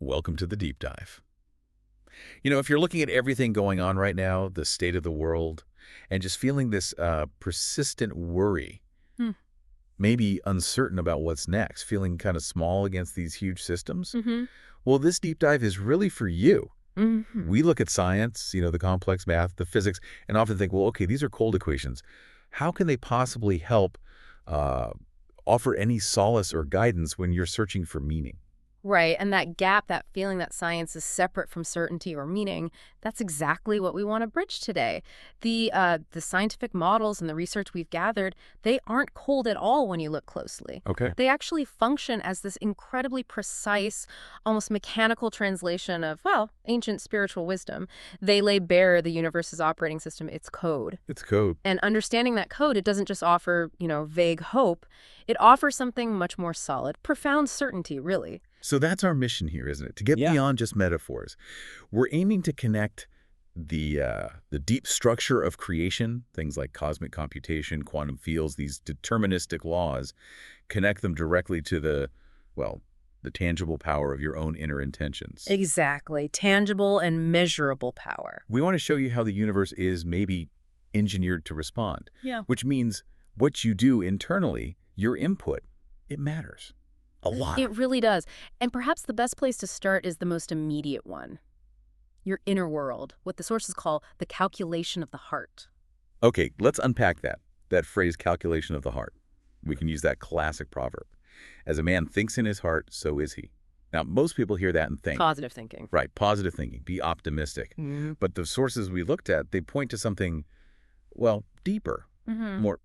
Welcome to the deep dive. If you're looking at everything going on right now, the state of the world, and just feeling this persistent worry, Hmm. maybe uncertain about what's next, feeling kind of small against these huge systems, Mm-hmm. well, this deep dive is really for you. Mm-hmm. We look at science, the complex math, the physics, and often think, well, okay, these are cold equations. How can they possibly help uh, offer any solace or guidance when you're searching for meaning? Right. And that gap, that feeling that science is separate from certainty or meaning, that's exactly what we want to bridge today. The scientific models and the research we've gathered, they aren't cold at all when you look closely. Okay. They actually function as this incredibly precise, almost mechanical translation of, well, ancient spiritual wisdom. They lay bare the universe's operating system, its code. It's code. And understanding that code, it doesn't just offer, vague hope. It offers something much more solid, profound certainty, really. So that's our mission here, isn't it? To get Yeah. beyond just metaphors. We're aiming to connect the deep structure of creation, things like cosmic computation, quantum fields, these deterministic laws, connect them directly to the tangible power of your own inner intentions. Exactly. Tangible and measurable power. We want to show you how the universe is maybe engineered to respond, Yeah. which means what you do internally, your input, it matters a lot. It really does. And perhaps the best place to start is the most immediate one. Your inner world, what the sources call the calculation of the heart. Okay, let's unpack that phrase, calculation of the heart. We can use that classic proverb. As a man thinks in his heart, so is he. Now, most people hear that and think, Positive thinking. right, positive thinking, be optimistic. Mm-hmm. But the sources we looked at, they point to something, deeper, more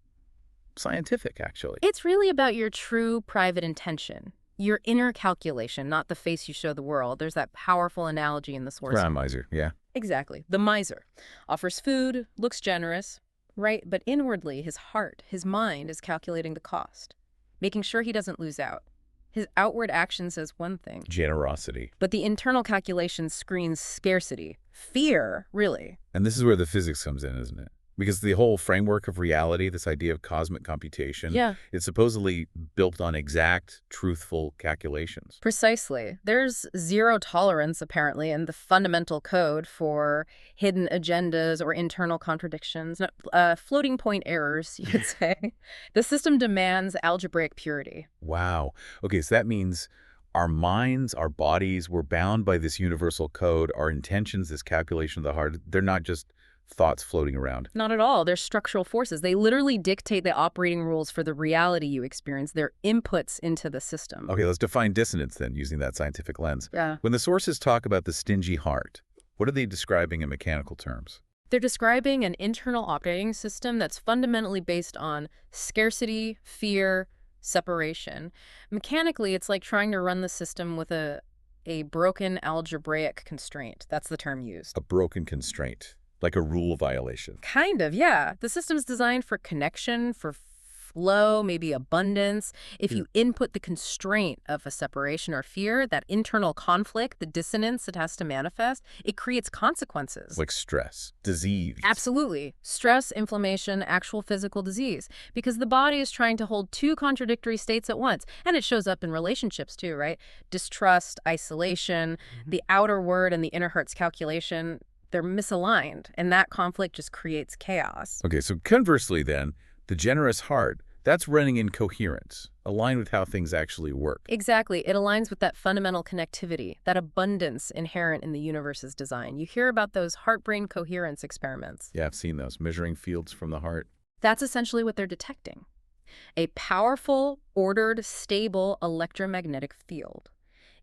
scientific, actually. It's really about your true private intention, your inner calculation, not the face you show the world. There's that powerful analogy in the source. Ground miser, yeah. Exactly. The miser offers food, looks generous, right? But inwardly, his heart, his mind is calculating the cost, making sure he doesn't lose out. His outward action says one thing, Generosity. but the internal calculation screens scarcity, fear, really. And this is where the physics comes in, isn't it? Because the whole framework of reality, this idea of cosmic computation, Yeah, it's supposedly built on exact, truthful calculations. precisely. There's zero tolerance, apparently, in the fundamental code for hidden agendas or internal contradictions, floating point errors, you could say. The system demands algebraic purity. Wow. Okay, so that means our minds, our bodies, we're bound by this universal code. Our intentions, this calculation of the heart, they're not just thoughts floating around. Not at all. They're structural forces. They literally dictate the operating rules for the reality you experience. They're inputs into the system. Okay, let's define dissonance then, using that scientific lens. Yeah. When the sources talk about the stingy heart, what are they describing in mechanical terms? They're describing an internal operating system that's fundamentally based on scarcity, fear, separation. Mechanically, it's like trying to run the system with a broken algebraic constraint. That's the term used. A broken constraint, like a rule violation. Kind of, yeah. The system's designed for connection, for flow, maybe abundance. If you input the constraint of a separation or fear, that internal conflict, the dissonance it has to manifest, it creates consequences. Like stress, disease. Absolutely. Stress, inflammation, actual physical disease. Because the body is trying to hold two contradictory states at once. And it shows up in relationships too, right? Distrust, isolation, the outer word and the inner heart's calculation, they're misaligned. And that conflict just creates chaos. Okay, so conversely then, the generous heart, that's running in coherence, aligned with how things actually work. Exactly. It aligns with that fundamental connectivity, that abundance inherent in the universe's design. You hear about those heart-brain coherence experiments. Yeah, I've seen those, measuring fields from the heart. That's essentially what they're detecting. A powerful, ordered, stable electromagnetic field.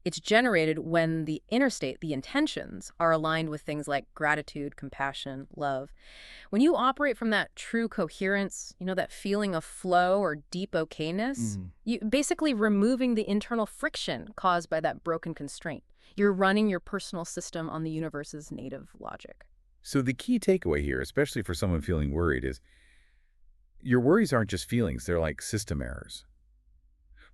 It's generated when the inner state, the intentions, are aligned with things like gratitude, compassion, love. When you operate from that true coherence, that feeling of flow or deep okayness, you basically removing the internal friction caused by that broken constraint. You're running your personal system on the universe's native logic. So the key takeaway here, especially for someone feeling worried, is your worries aren't just feelings, they're like system errors.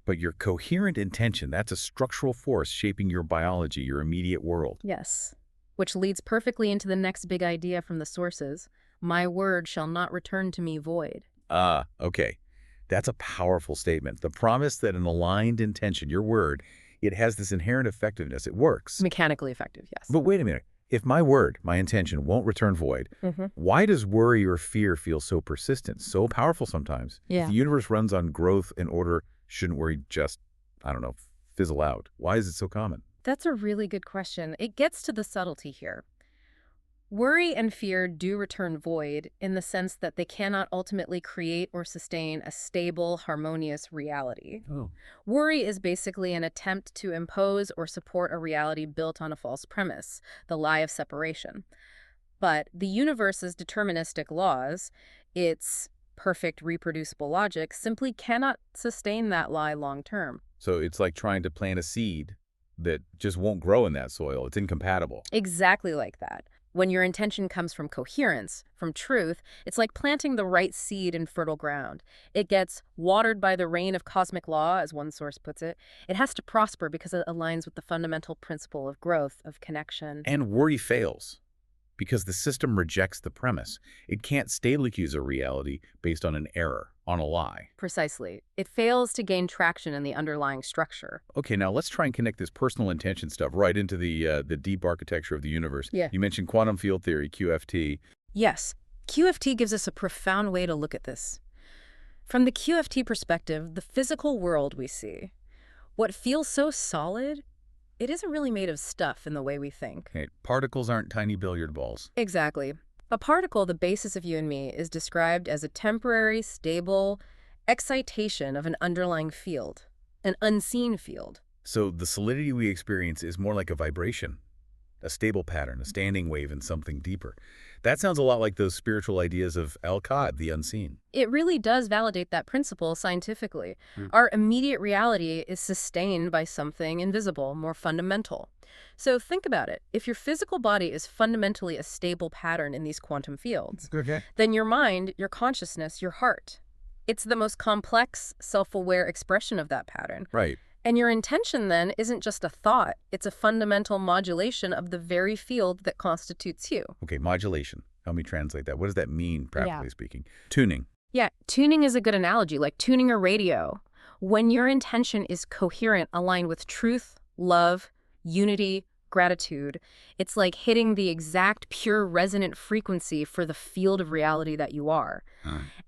But your coherent intention, that's a structural force shaping your biology, your immediate world. Yes. Which leads perfectly into the next big idea from the sources. My word shall not return to me void. Okay. That's a powerful statement. The promise that an aligned intention, your word, it has this inherent effectiveness. It works. Mechanically effective, yes. But wait a minute. If my word, my intention, won't return void, why does worry or fear feel so persistent, so powerful sometimes? Yeah. If the universe runs on growth and order, shouldn't worry just, I don't know, fizzle out? Why is it so common? That's a really good question. It gets to the subtlety here. Worry and fear do return void in the sense that they cannot ultimately create or sustain a stable, harmonious reality. Oh. Worry is basically an attempt to impose or support a reality built on a false premise, the lie of separation. But the universe's deterministic laws, its perfect reproducible logic, simply cannot sustain that lie long term. So it's like trying to plant a seed that just won't grow in that soil. It's incompatible. Exactly like that. When your intention comes from coherence, from truth, it's like planting the right seed in fertile ground. It gets watered by the rain of cosmic law, as one source puts it. It has to prosper because it aligns with the fundamental principle of growth, of connection. And worry fails because the system rejects the premise. It can't stably accuse a reality based on an error, on a lie. Precisely. It fails to gain traction in the underlying structure. Okay, now let's try and connect this personal intention stuff right into the deep architecture of the universe. Yeah. You mentioned quantum field theory, QFT. Yes, QFT gives us a profound way to look at this. From the QFT perspective, the physical world we see, what feels so solid, it isn't really made of stuff in the way we think. Okay, particles aren't tiny billiard balls. Exactly. A particle, the basis of you and me, is described as a temporary, stable excitation of an underlying field, an unseen field. So the solidity we experience is more like a vibration, a stable pattern, a standing wave in something deeper. That sounds a lot like those spiritual ideas of Al-Qad, the unseen. It really does validate that principle scientifically. Our immediate reality is sustained by something invisible, more fundamental. So think about it. If your physical body is fundamentally a stable pattern in these quantum fields, then your mind, your consciousness, your heart, it's the most complex, self-aware expression of that pattern. Right. And your intention then isn't just a thought, it's a fundamental modulation of the very field that constitutes you. Okay, modulation. Help me translate that. What does that mean, practically speaking? Tuning. Yeah, tuning is a good analogy, like tuning a radio. When your intention is coherent, aligned with truth, love, unity, gratitude, it's like hitting the exact pure resonant frequency for the field of reality that you are.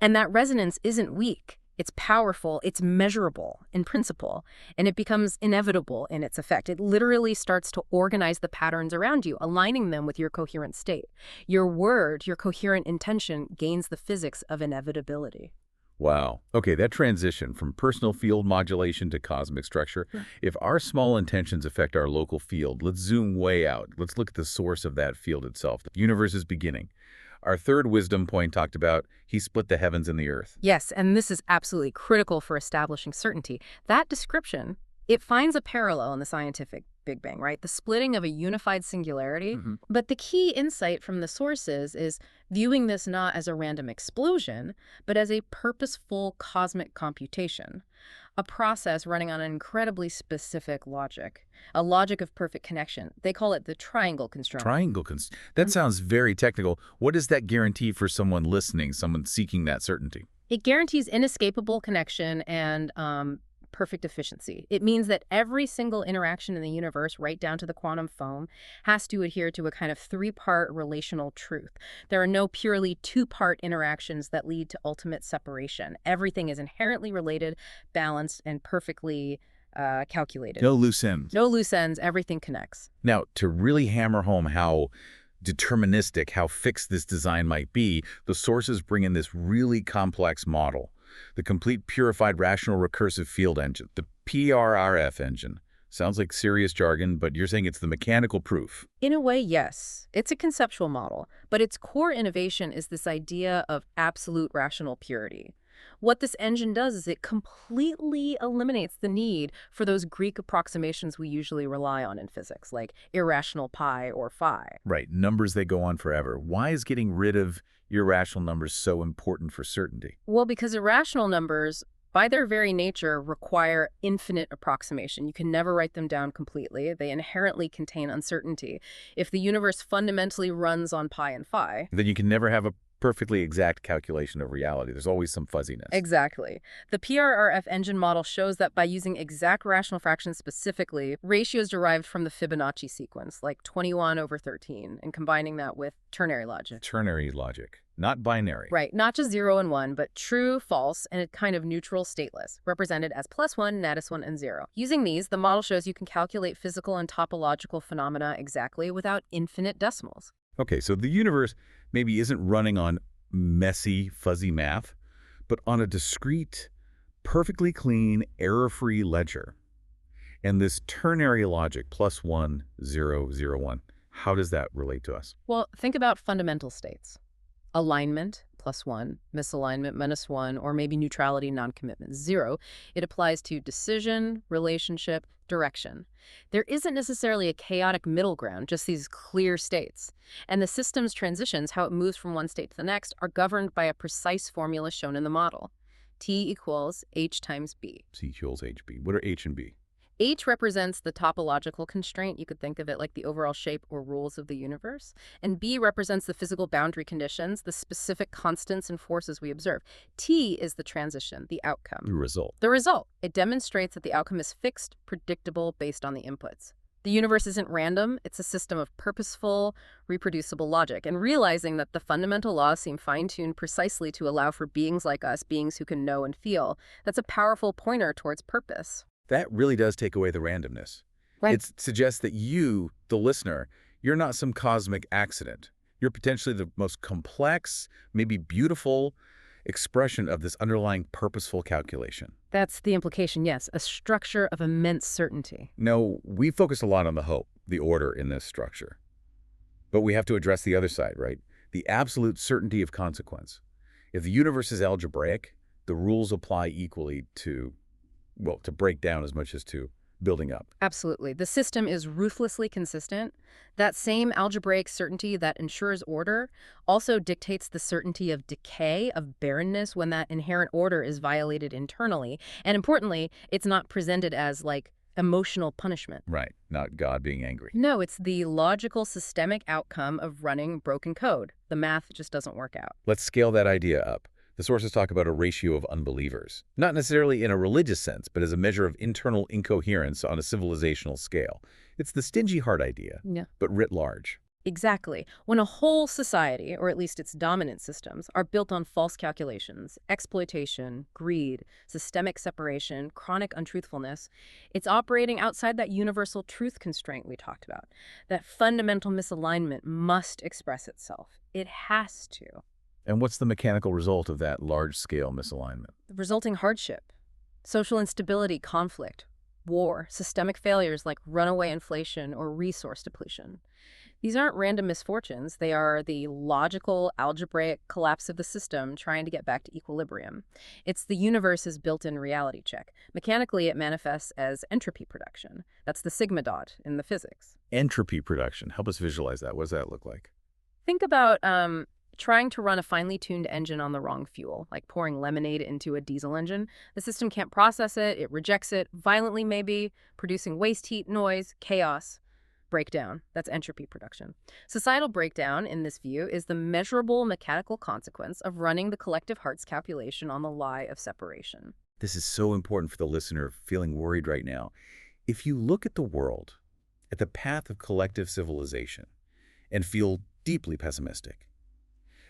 And that resonance isn't weak. It's powerful, it's measurable in principle, and it becomes inevitable in its effect. It literally starts to organize the patterns around you, aligning them with your coherent state. Your word, your coherent intention, gains the physics of inevitability. Wow. Okay, that transition from personal field modulation to cosmic structure. If our small intentions affect our local field, let's zoom way out. Let's look at the source of that field itself, the universe's beginning. Our third wisdom point talked about he split the heavens and the earth. Yes, and this is absolutely critical for establishing certainty. That description, it finds a parallel in the scientific Big Bang, right? The splitting of a unified singularity. But the key insight from the sources is viewing this not as a random explosion, but as a purposeful cosmic computation. A process running on an incredibly specific logic, a logic of perfect connection. They call it the triangle constraint. That sounds very technical. What does that guarantee for someone listening, someone seeking that certainty? It guarantees inescapable connection and perfect efficiency. It means that every single interaction in the universe, right down to the quantum foam, has to adhere to a kind of three-part relational truth. There are no purely two-part interactions that lead to ultimate separation. Everything is inherently related, balanced, and perfectly calculated. No loose ends. No loose ends. Everything connects. Now, to really hammer home how deterministic, how fixed this design might be, the sources bring in this really complex model. The complete purified rational recursive field engine, the PRRF engine. Sounds like serious jargon, but you're saying it's the mechanical proof. In a way, yes. It's a conceptual model, but its core innovation is this idea of absolute rational purity. What this engine does is it completely eliminates the need for those Greek approximations we usually rely on in physics, like irrational pi or phi. Right, numbers that go on forever. Why is getting rid of irrational numbers so important for certainty? Well, because irrational numbers, by their very nature, require infinite approximation. You can never write them down completely. They inherently contain uncertainty. If the universe fundamentally runs on pi and phi, Then you can never have a perfectly exact calculation of reality. There's always some fuzziness. Exactly. The PRRF engine model shows that by using exact rational fractions specifically, ratios derived from the Fibonacci sequence, like 21/13, and combining that with ternary logic. Ternary logic, not binary. Right, not just 0 and 1, but true, false, and a kind of neutral stateless, represented as +1, -1, and 0. Using these, the model shows you can calculate physical and topological phenomena exactly without infinite decimals. Okay, so the universe maybe isn't running on messy, fuzzy math, but on a discrete, perfectly clean, error-free ledger. And this ternary logic, +1, 0, 0, 1, how does that relate to us? Well, think about fundamental states. Alignment, +1, misalignment, -1, or maybe neutrality, non-commitment, 0. It applies to decision, relationship, direction. There isn't necessarily a chaotic middle ground, just these clear states. And the system's transitions, how it moves from one state to the next, are governed by a precise formula shown in the model. T equals H times B. C equals HB. What are H and B? H represents the topological constraint. You could think of it like the overall shape or rules of the universe. And B represents the physical boundary conditions, the specific constants and forces we observe. T is the transition, the outcome. The result. The result. It demonstrates that the outcome is fixed, predictable, based on the inputs. The universe isn't random. It's a system of purposeful, reproducible logic. And realizing that the fundamental laws seem fine-tuned precisely to allow for beings like us, beings who can know and feel, that's a powerful pointer towards purpose. That really does take away the randomness. Right. It suggests that you, the listener, you're not some cosmic accident. You're potentially the most complex, maybe beautiful expression of this underlying purposeful calculation. That's the implication, yes, a structure of immense certainty. No, we focus a lot on the hope, the order in this structure. But we have to address the other side, right? The absolute certainty of consequence. If the universe is algebraic, the rules apply equally to, well, to break down as much as to building up. Absolutely. The system is ruthlessly consistent. That same algebraic certainty that ensures order also dictates the certainty of decay, of barrenness, when that inherent order is violated internally. And importantly, it's not presented as, like, emotional punishment. Right, not God being angry. No, it's the logical, systemic outcome of running broken code. The math just doesn't work out. Let's scale that idea up. The sources talk about a ratio of unbelievers, not necessarily in a religious sense, but as a measure of internal incoherence on a civilizational scale. It's the stingy heart idea, Yeah. but writ large. Exactly. When a whole society, or at least its dominant systems, are built on false calculations, exploitation, greed, systemic separation, chronic untruthfulness, it's operating outside that universal truth constraint we talked about. That fundamental misalignment must express itself. It has to. And what's the mechanical result of that large-scale misalignment? The resulting hardship, social instability, conflict, war, systemic failures like runaway inflation or resource depletion. These aren't random misfortunes. They are the logical, algebraic collapse of the system trying to get back to equilibrium. It's the universe's built-in reality check. Mechanically, it manifests as entropy production. That's the sigma dot in the physics. Entropy production. Help us visualize that. What does that look like? Think about trying to run a finely tuned engine on the wrong fuel, like pouring lemonade into a diesel engine. The system can't process it, it rejects it, violently maybe, producing waste heat, noise, chaos. Breakdown. That's entropy production. Societal breakdown, in this view, is the measurable mechanical consequence of running the collective heart's calculation on the lie of separation. This is so important for the listener feeling worried right now. If you look at the world, at the path of collective civilization, and feel deeply pessimistic,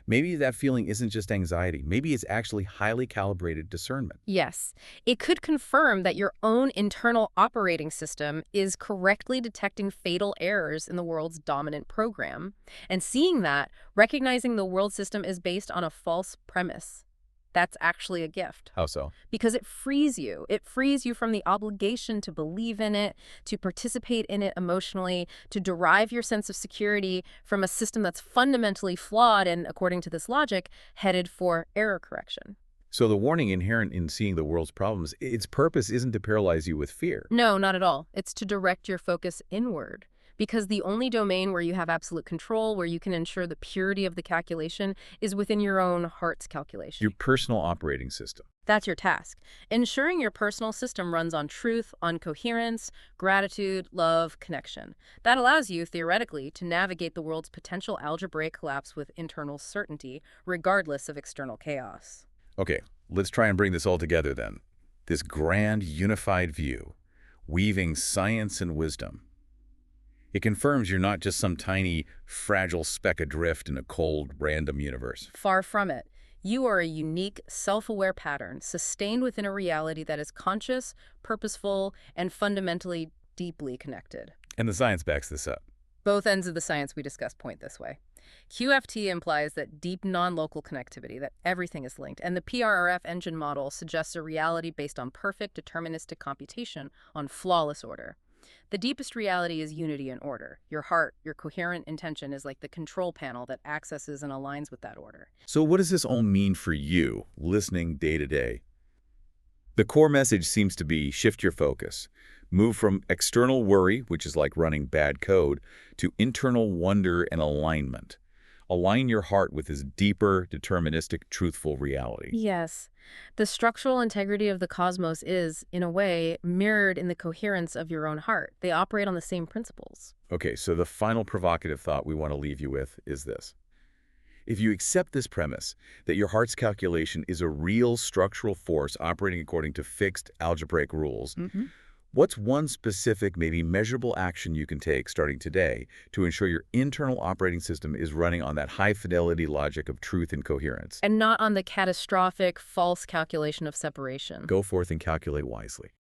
maybe that feeling isn't just anxiety. Maybe it's actually highly calibrated discernment. Yes, it could confirm that your own internal operating system is correctly detecting fatal errors in the world's dominant program. And seeing that, recognizing the world system is based on a false premise. That's actually a gift. How so? Because it frees you. It frees you from the obligation to believe in it, to participate in it emotionally, to derive your sense of security from a system that's fundamentally flawed and, according to this logic, headed for error correction. So the warning inherent in seeing the world's problems, its purpose isn't to paralyze you with fear. No, not at all. It's to direct your focus inward. Because the only domain where you have absolute control, where you can ensure the purity of the calculation, is within your own heart's calculation. Your personal operating system. That's your task. Ensuring your personal system runs on truth, on coherence, gratitude, love, connection. That allows you, theoretically, to navigate the world's potential algebraic collapse with internal certainty, regardless of external chaos. Okay, let's try and bring this all together then. This grand, unified view, weaving science and wisdom. It confirms you're not just some tiny, fragile speck adrift in a cold, random universe. Far from it. You are a unique, self-aware pattern, sustained within a reality that is conscious, purposeful, and fundamentally deeply connected. And the science backs this up. Both ends of the science we discussed point this way. QFT implies that deep non-local connectivity, that everything is linked, and the PRRF engine model suggests a reality based on perfect deterministic computation on flawless order. The deepest reality is unity and order. Your heart, your coherent intention is like the control panel that accesses and aligns with that order. So what does this all mean for you, listening day to day? The core message seems to be shift your focus. Move from external worry, which is like running bad code, to internal wonder and alignment. Align your heart with this deeper, deterministic, truthful reality. Yes. The structural integrity of the cosmos is, in a way, mirrored in the coherence of your own heart. They operate on the same principles. Okay, so the final provocative thought we want to leave you with is this. If you accept this premise, that your heart's calculation is a real structural force operating according to fixed algebraic rules, what's one specific, maybe measurable action you can take starting today to ensure your internal operating system is running on that high-fidelity logic of truth and coherence? And not on the catastrophic, false calculation of separation. Go forth and calculate wisely.